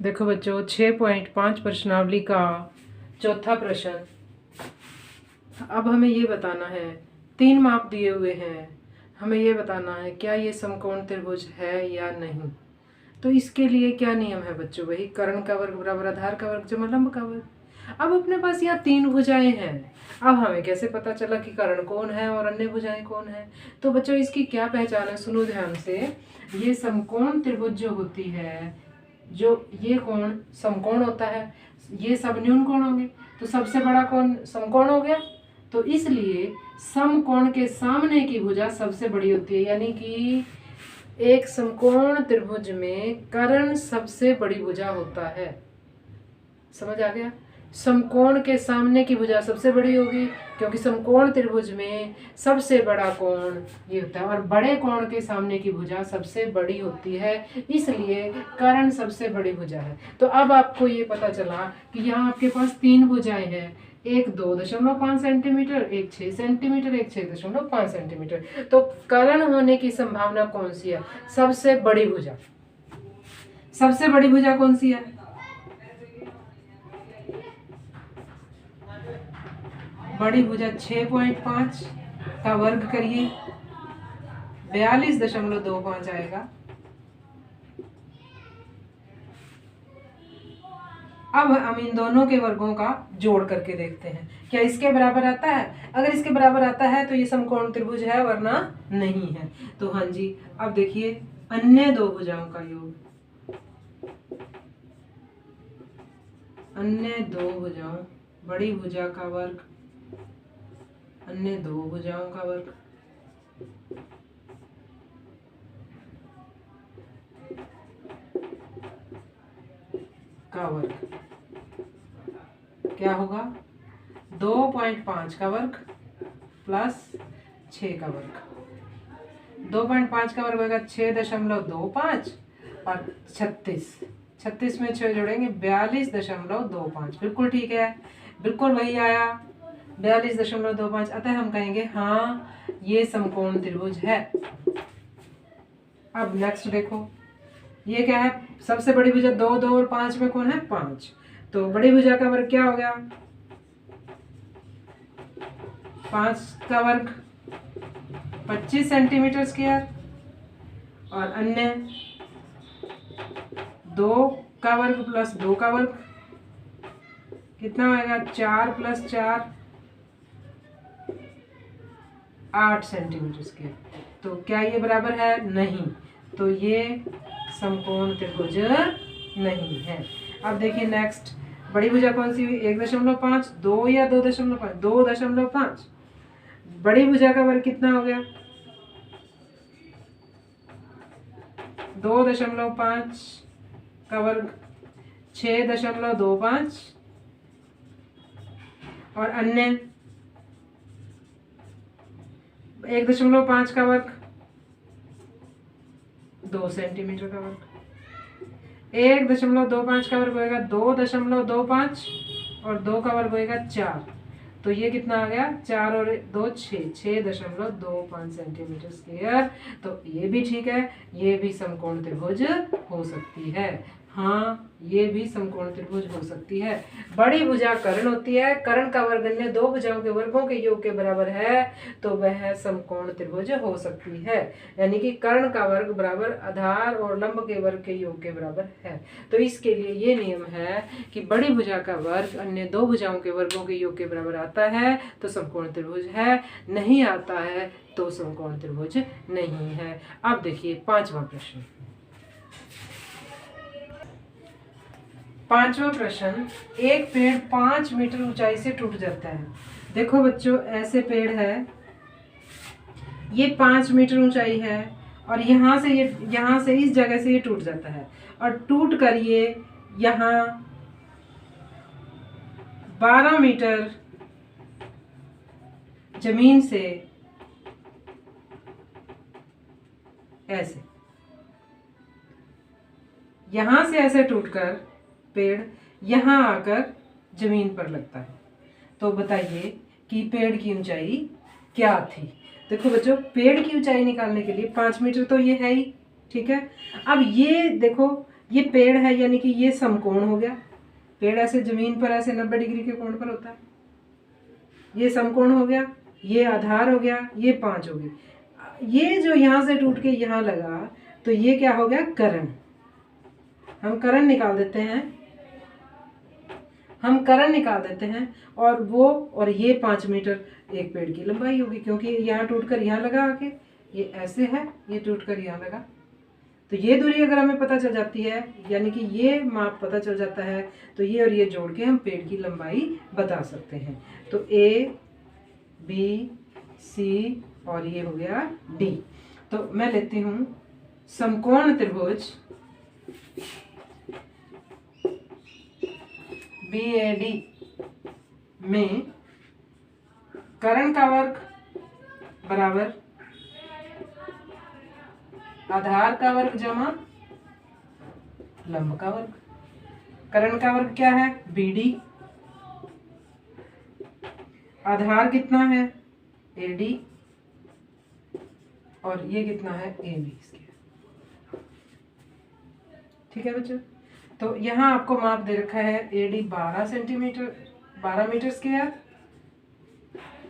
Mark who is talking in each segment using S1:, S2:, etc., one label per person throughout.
S1: देखो बच्चों 6.5 प्रश्नावली का चौथा प्रश्न। अब हमें ये बताना है, 3 माप दिए हुए हैं, हमें ये बताना है क्या ये समकोण त्रिभुज है या नहीं। तो इसके लिए क्या नियम है बच्चों, वही कर्ण का वर्ग बराबर आधार का वर्ग जमा लंब का वर्ग। अब अपने पास यहाँ 3 भुजाएं हैं, अब हमें कैसे पता चला कि कर्ण कौन है और अन्य भुजाएं कौन है। तो बच्चों इसकी क्या पहचान है, सुनो ध्यान से। ये समकोण त्रिभुज जो होती है, जो ये कोण समकोण होता है, ये सब न्यून कोण होंगे, तो सबसे बड़ा कोण समकोण हो गया। तो इसलिए समकोण के सामने की भुजा सबसे बड़ी होती है, यानी कि एक समकोण त्रिभुज में कर्ण सबसे बड़ी भुजा होता है। समझ आ गया। समकोण के सामने की भुजा सबसे बड़ी होगी, क्योंकि समकोण त्रिभुज में सबसे बड़ा कोण ये होता है, और बड़े कोण के सामने की भुजा सबसे बड़ी होती है, इसलिए कर्ण सबसे बड़ी भुजा है। तो अब आपको ये पता चला कि यहाँ आपके पास 3 भुजाएं हैं, एक 2.5 सेंटीमीटर, एक 6 सेंटीमीटर, एक 6.5 सेंटीमीटर। तो कर्ण होने की संभावना कौन सी है, सबसे बड़ी भुजा। सबसे बड़ी भुजा कौन सी है, बड़ी भुजा 6.5 का वर्ग करिए 42.25 आएगा। अब हम इन दोनों के वर्गों का जोड़ करके देखते हैं क्या इसके बराबर आता है। अगर इसके बराबर आता है तो ये समकोण त्रिभुज है, वरना नहीं है। तो हाँ जी, अब देखिए अन्य 2 भुजाओं का योग, अन्य 2 भुजाओं, बड़ी भुजा का वर्ग अन्य 2 भुजाओं का वर्ग का वर्ग क्या होगा, 2.5 का वर्ग प्लस 6 का वर्ग। 2.5 का वर्ग होगा 6.25 और 36 में 6 जोड़ेंगे 42.25। बिल्कुल ठीक है, बिल्कुल वही आया 42.25। अतः हम कहेंगे हाँ ये समकोण त्रिभुज है। अब नेक्स्ट देखो, ये क्या है, सबसे बड़ी भुजा 2, 2 और 5 में कौन है, 5। तो बड़ी भुजा का वर्ग क्या हो गया, 5 का वर्ग 25 सेंटीमीटर स्क्वायर, और अन्य 2 का वर्ग प्लस 2 का वर्ग कितना होगा, 4 प्लस 4 8 सेंटीमीटर स्क्वायर। तो क्या ये बराबर है, नहीं। तो ये समकोण त्रिभुज नहीं है। अब देखिए नेक्स्ट, बड़ी भुजा कौन सी हुई, 1.5, 2 या 2.5, 2.5। बड़ी भुजा का वर्ग कितना हो गया, 2.5 का वर्ग 6.25, और अन्य 1.5 का वर्ग 2 सेंटीमीटर का वर्ग। 1.25 का वर्ग होएगा 2.25 और 2 का वर्ग होएगा 4। तो ये कितना आ गया, 4 और 2 6.25 सेंटीमीटर स्क्वायर। तो ये भी ठीक है, ये भी समकोण त्रिभुज हो सकती है। हाँ ये भी समकोण त्रिभुज हो सकती है। बड़ी भुजा कर्ण होती है, कर्ण का वर्ग अन्य 2 भुजाओं के वर्गों के योग के बराबर है, तो वह समकोण त्रिभुज हो सकती है। यानी कि कर्ण का वर्ग बराबर आधार और लंब के वर्ग के योग के बराबर है। तो इसके लिए ये नियम है कि बड़ी भुजा का वर्ग अन्य 2 भुजाओं के वर्गों के योग के बराबर आता है तो समकोण त्रिभुज है, नहीं आता है तो समकोण त्रिभुज नहीं है। अब देखिए 5वां प्रश्न। 5वां प्रश्न, एक पेड़ 5 मीटर ऊंचाई से टूट जाता है। देखो बच्चों ऐसे पेड़ है, ये 5 मीटर ऊंचाई है, और यहाँ से इस जगह से ये टूट जाता है, और टूट कर ये यहाँ 12 मीटर जमीन से ऐसे, यहां से ऐसे टूटकर पेड़ यहां आकर जमीन पर लगता है। तो बताइए कि पेड़ की ऊंचाई क्या थी। देखो बच्चों, पेड़ की ऊंचाई निकालने के लिए 5 मीटर तो ये है ही, ठीक है। अब ये देखो, ये पेड़ है यानी कि ये समकोण हो गया। पेड़ ऐसे जमीन पर ऐसे 90 डिग्री के कोण पर होता है, ये समकोण हो गया, ये आधार हो गया, ये 5 हो गई। ये जो यहाँ से टूट के यहाँ लगा तो ये क्या हो गया, कर्ण। हम कर्ण निकाल देते हैं, हम कर्ण निकाल देते हैं। और वो और ये 5 मीटर एक पेड़ की लंबाई होगी, क्योंकि यहाँ टूटकर यहाँ लगा आके, ये ऐसे है, ये टूटकर यहाँ लगा। तो ये दूरी अगर हमें पता चल जाती है, यानी कि ये माप पता चल जाता है, तो ये और ये जोड़ के हम पेड़ की लंबाई बता सकते हैं। तो ए, बी, सी और ये हो गया डी। तो मैं लेती हूँ समकोण त्रिभुज BAD में कर्ण का वर्ग बराबर आधार का वर्ग जमा लंब का वर्ग। कर्ण का वर्ग क्या है, BD, आधार कितना है AD, और ये कितना है AB। ठीक है बच्चों, तो यहाँ आपको माप दे रखा है AD 12 सेंटीमीटर, 12 मीटर स्क्वायर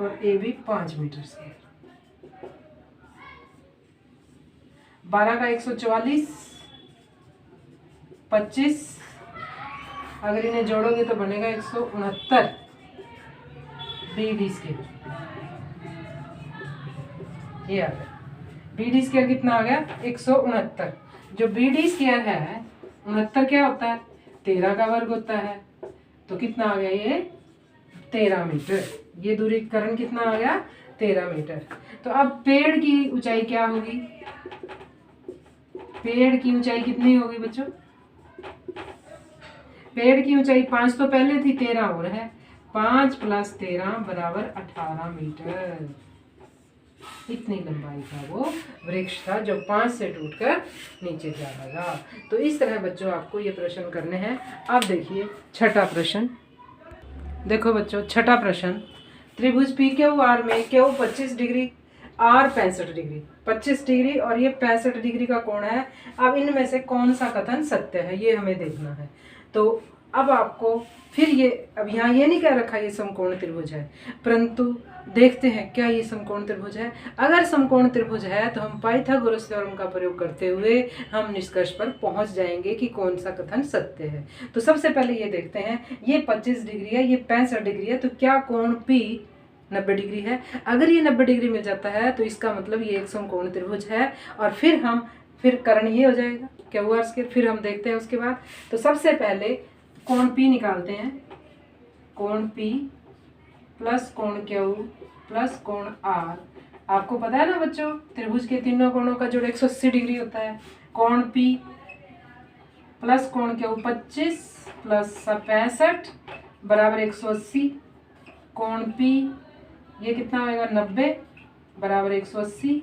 S1: और AB 5 मीटर स्क्वायर। 12 का 144, 25, अगर इन्हें जोड़ोगे तो बनेगा 169 BD स्क्वायर। ये आ गया BD स्क्वायर, कितना आ गया 169। जो BD स्क्वायर है 69 क्या होता है, 13 का वर्ग होता है। तो कितना आ गया ये 13 मीटर। ये दूरी कर्ण कितना आ गया 13 मीटर। तो अब पेड़ की ऊंचाई क्या होगी, पेड़ की ऊंचाई कितनी होगी बच्चों, पेड़ की ऊंचाई 5 तो पहले थी, 13 और है, 5 + 13 बराबर 18 मीटर। इतनी लंबाई का वो वृक्ष था जो 5 से टूटकर नीचे जा लगा। तो इस तरह बच्चों आपको ये प्रश्न करने हैं। अब देखिए छठा प्रश्न। देखो बच्चों छठा प्रश्न, त्रिभुज PQR में Q 25 degree, R 65 degree, 25 degree और ये 65 डिग्री का कोण है। अब इनमें से कौन सा कथन सत्य है ये हमें देखना है। तो अब आपको फिर ये, अब यहाँ ये नहीं कह रखा ये समकोण त्रिभुज है, परंतु देखते हैं क्या ये समकोण त्रिभुज है। अगर समकोण त्रिभुज है तो हम पाइथागोरस थ्योरम का प्रयोग करते हुए हम निष्कर्ष पर पहुंच जाएंगे कि कौन सा कथन सत्य है। तो सबसे पहले ये देखते हैं, ये 25 डिग्री है, ये 65 डिग्री है, तो क्या कोण P 90 डिग्री है। अगर ये 90 डिग्री मिल जाता है तो इसका मतलब ये एक समकोण त्रिभुज है। और फिर कर्ण ये हो जाएगा QR स्क्वायर। फिर हम देखते हैं उसके बाद। तो सबसे पहले कोण P निकालते हैं, कोण P प्लस कोण Q प्लस कोण R। आपको पता है ना बच्चों, त्रिभुज के तीनों कोणों का जोड़ 180 डिग्री होता है। कोण P प्लस कोण Q 25 प्लस 65 बराबर 180। कोण P ये कितना आएगा 90 बराबर 180।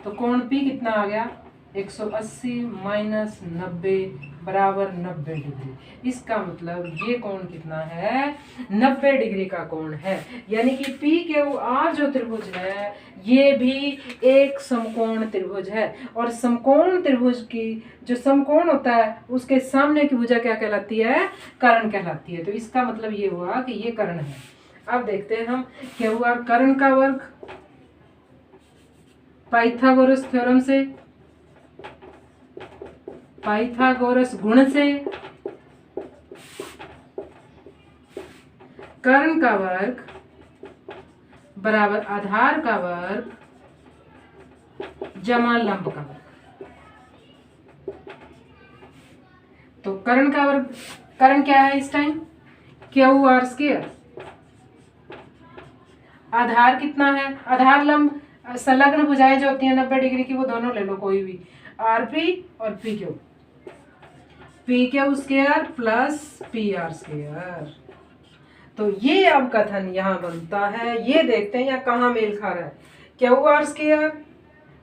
S1: तो कोण P कितना आ गया 180 माइनस 90 बराबर 90 डिग्री। इसका मतलब ये कोण कितना है 90 डिग्री का कोण है। यानी कि PQR जो त्रिभुज है ये भी एक समकोण त्रिभुज है। और समकोण त्रिभुज की जो समकोण होता है उसके सामने की भुजा क्या कहलाती है, कर्ण कहलाती है। तो इसका मतलब ये हुआ कि ये कर्ण है। अब देखते हैं हम QR कर्ण का वर्ग पाइथागोरस थ्योरम से, पाइथागोरस गुण से, कर्ण का वर्ग बराबर आधार का वर्ग जमा लंब का वर्ग। तो कर्ण का वर्ग, कर्ण क्या है इस टाइम QR स्क्वायर। आधार कितना है, आधार लंब संलग्न भुजाएं जो होती हैं 90 डिग्री की वो दोनों ले लो कोई भी, RP और PQ, PQ square plus PR square. तो ये अब कथन यहाँ बनता है। ये देखते हैं यहाँ कहाँ मेल खा रहा है, QR स्क्वायर,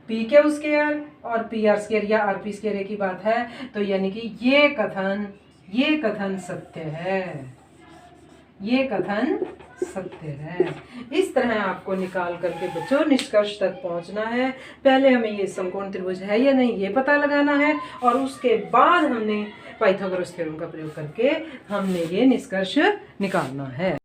S1: PQ स्क्वायर और PR स्क्वायर या RP स्क्वायर एक ही बात है। तो यानी कि ये कथन सत्य है, ये कथन सत्य है। इस तरह आपको निकाल करके बच्चों निष्कर्ष तक पहुंचना है। पहले हमें ये समकोण त्रिभुज है या नहीं ये पता लगाना है, और उसके बाद हमने पाइथागोरस थ्योरम का प्रयोग करके हमने ये निष्कर्ष निकालना है।